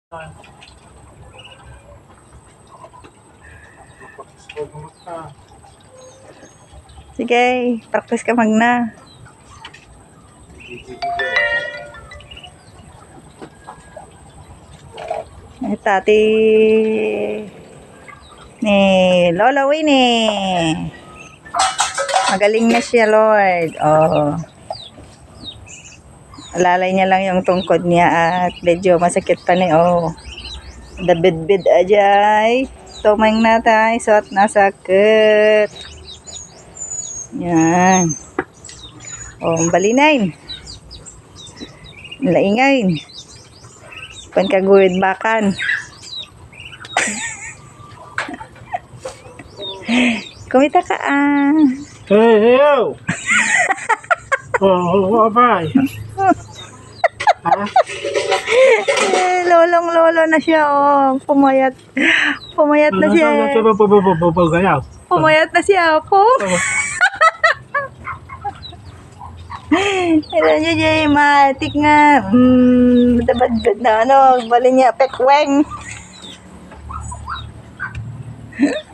Sige, practice ka magna. Tati ni Lola Winnie. Magaling na siya, Lord. Oh. Alalay niya lang yung tungkod niya at medyo masakit pa ni oh. Dabid-bid ajay. Tumang na tayo so at nasakit. Yan. Oh, balinain. Laingain. Pagkaguwid bakan. Kumita ka ah. Hey, yo! Oh, bye. Lolong-lolo na siya oh. Pumayat. Pumayat na siya. Pumayat na siya po. Ito niya Jay, matik nga. Badabad na ano, bali niya, pekweng.